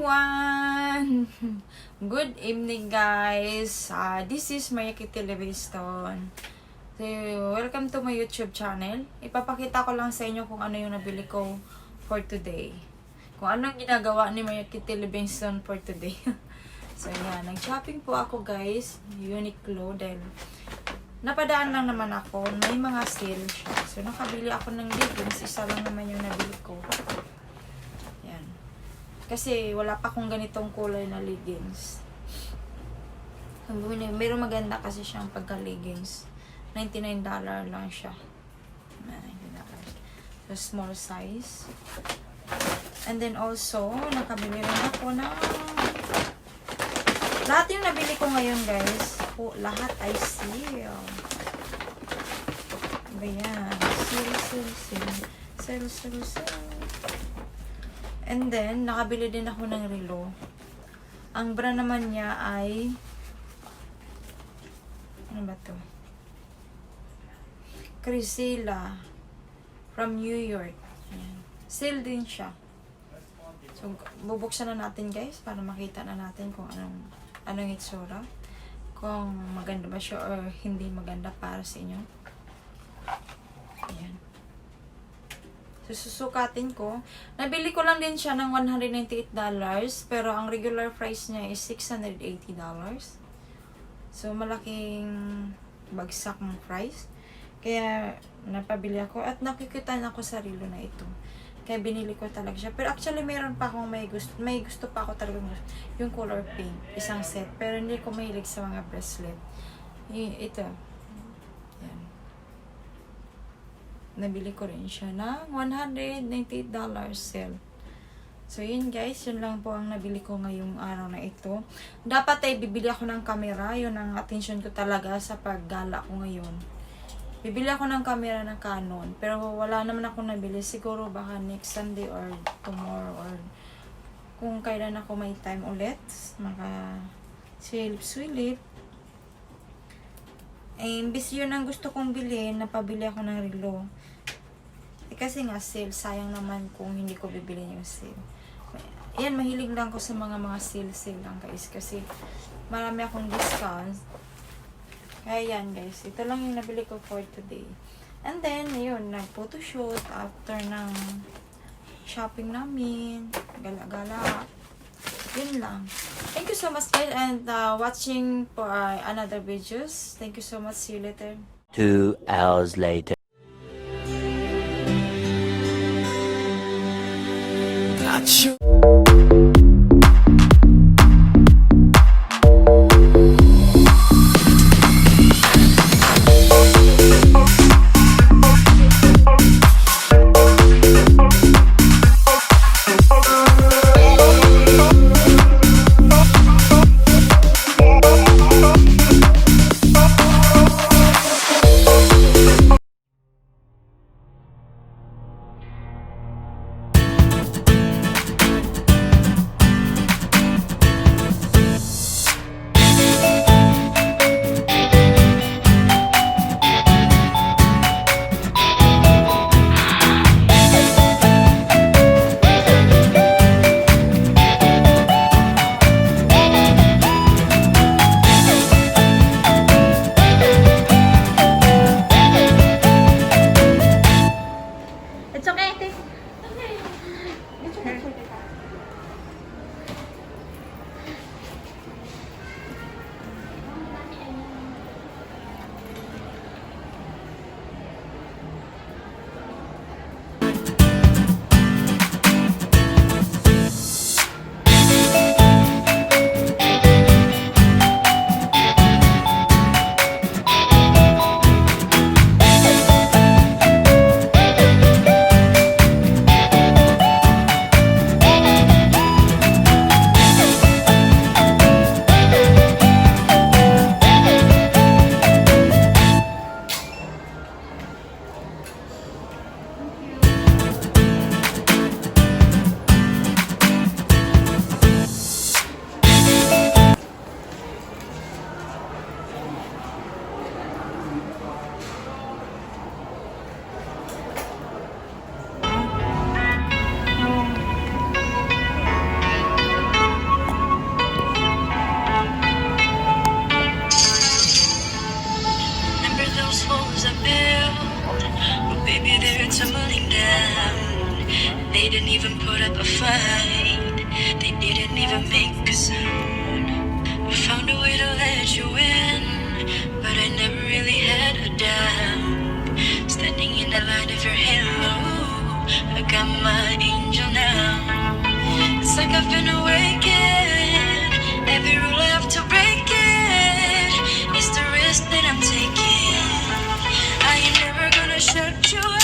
everyone! Good evening guys! This is Mayaki Televistone. So, welcome to my YouTube channel. Ipapakita ko lang sa inyo kung ano yung nabili ko for today. Kung anong ginagawa ni Mayaki Televistone for today. So yan, nag-shopping po ako guys. Uniqlo dahil napadaan lang naman ako. May mga sale siya. So nakabili ako ng leggings. Isa lang naman yung nabili ko. Kasi wala pa akong ganitong kulay na leggings. Meron maganda kasi siyang pagka-leggings. $99 lang siya. $99. So, small size. And then also, nakabili rin ako ng... Lahat yung nabili ko ngayon, guys. Lahat ay seal. Ayan. Seal. And then, nakabili din ako ng relo. Ang brand naman niya ay... Ano ba to? Crisela. From New York. Ayan. Sale din siya. So, bubuksan na natin guys para makita na natin kung anong itsura. Kung maganda ba siya or hindi maganda para sa inyo. Ayan. So, susukatin ko. Nabili ko lang din siya ng $198. Pero, ang regular price niya is $680. So, malaking bagsak ng price. Kaya, napabili ako. At nakikita na ako sa relo na ito. Kaya, binili ko talaga siya. Pero, actually, meron pa akong may gusto pa ako talaga. Yung color pink. Isang set. Pero, hindi ko mahilig sa mga bracelet. Ito. Nabili ko rin siya ng $198 sale. So, yun guys. Yun lang po ang nabili ko ngayong araw na ito. Dapat ay bibili ako ng camera. Yun ang attention ko talaga sa paggala ko ngayon. Bibili ako ng camera ng Canon. Pero wala naman ako nabili. Siguro baka next Sunday or tomorrow or kung kailan ako may time ulit. Silip-silip. Eh, imbis yun ang gusto kong bilhin, napabili ako ng relo. Kasi nga sale, sayang naman kung hindi ko bibili yung sale. Yan, mahilig lang ko sa mga sale lang guys. Kasi marami akong discounts. Kaya yan guys, ito lang yung nabili ko for today. And then, yun, nag-photoshoot after ng shopping namin. Gala-gala. Yun lang. Thank you so much guys and watching for another videos. Thank you so much. See you later. 2 hours later. Not sure. suddenly they were tumbling down. They didn't even put up a fight. They didn't even make a sound. I found a way to let you in, but I never really had a doubt. Standing in the light of your halo, I got my angel now. It's like I've been awakened. Every rule I have to break it. It's the risk that I'm taking. I ain't never gonna shut you out.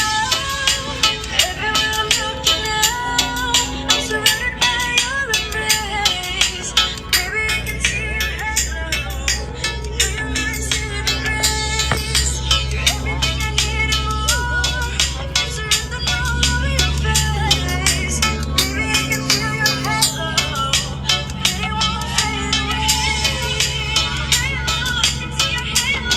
Everywhere I'm looking now, I'm surrounded by your embrace. Baby, I can see your halo. You know you're my saving grace. You're everything I need and more. It's a rhythm all over your face. Baby, I can feel your halo. It won't fade away. Halo, I can see your halo.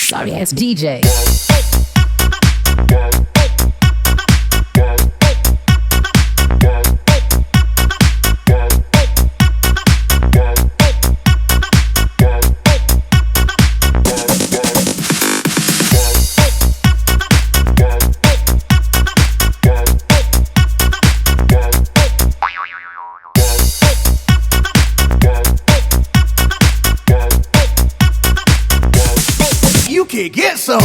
Sorry ass DJ. You can get some.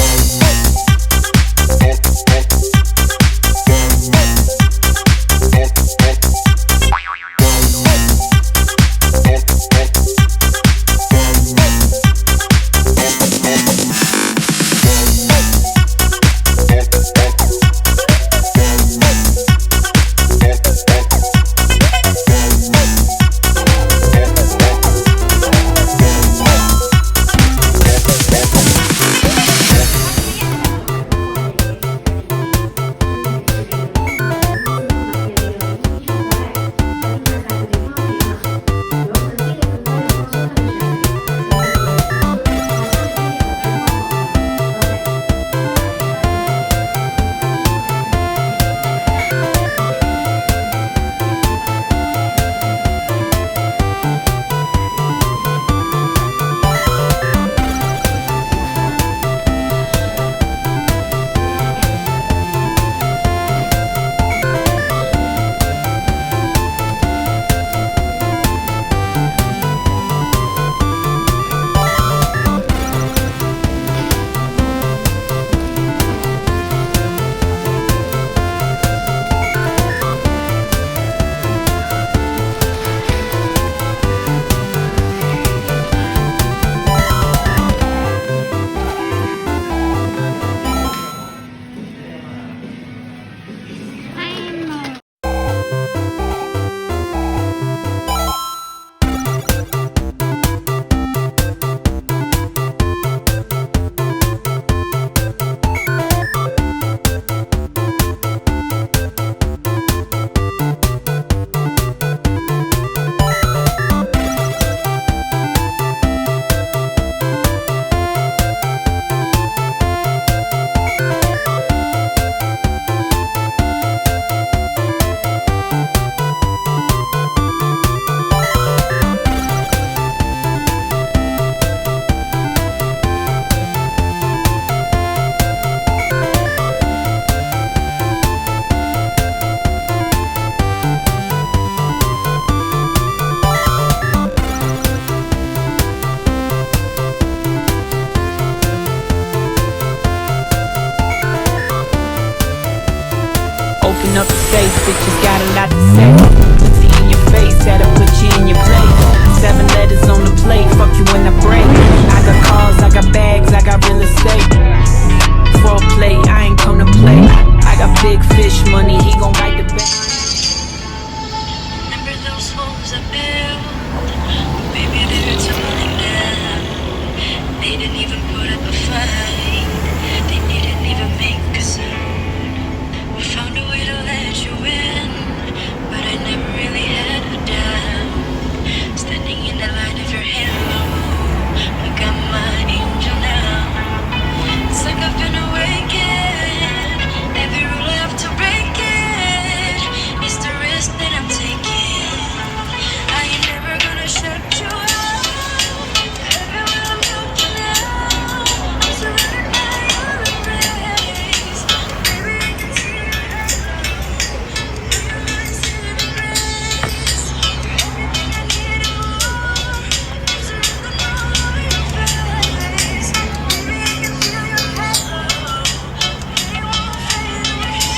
bitches got a lot to say. Pussy in your face, that'll put you in your place. 7 letters on the plate, fuck you when I break. I got cars, I got bags, I got real estate. For a play, I ain't come to play. I got big fish money, he gon' bite the bait. Remember those homes I built? Baby, they're tumbling down. They didn't even put up a fight. They didn't even make a sound. We found a way to let you in, but I never really had a doubt. Standing in the light of your halo, I got my angel now. It's like I've been awakened. Every rule I have to break it. It's the risk that I'm taking. I ain't never gonna shut you out. Everywhere I'm looking now, I'm surrounded by your embrace. Baby, I can see your halo. Your eyes in the grace. Everything I need and more is written all over your face. Baby, I can feel your halo. It won't fade away.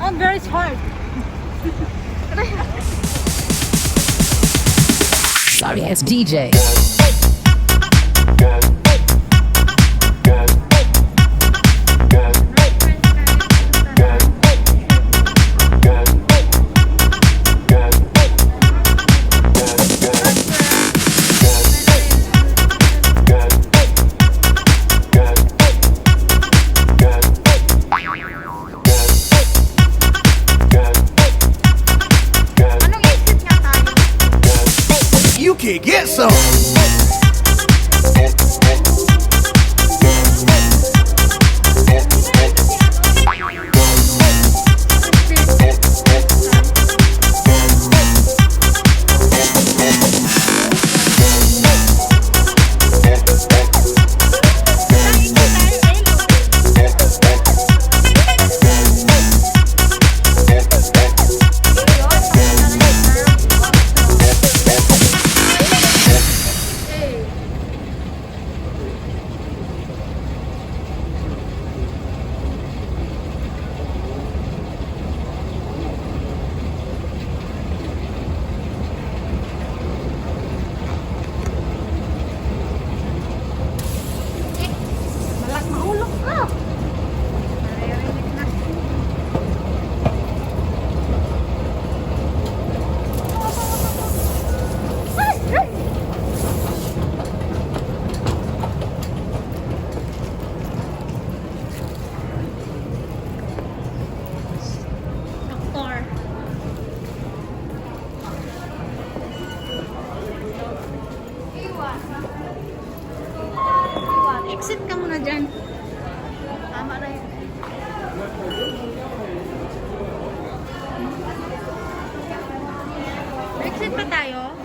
I'm very smart. Sorry ass DJ. You can get some. Exit ka muna dyan. Tama na yun. Exit pa tayo?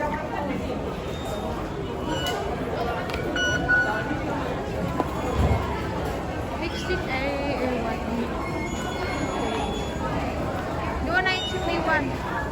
Exit ay or what? yan.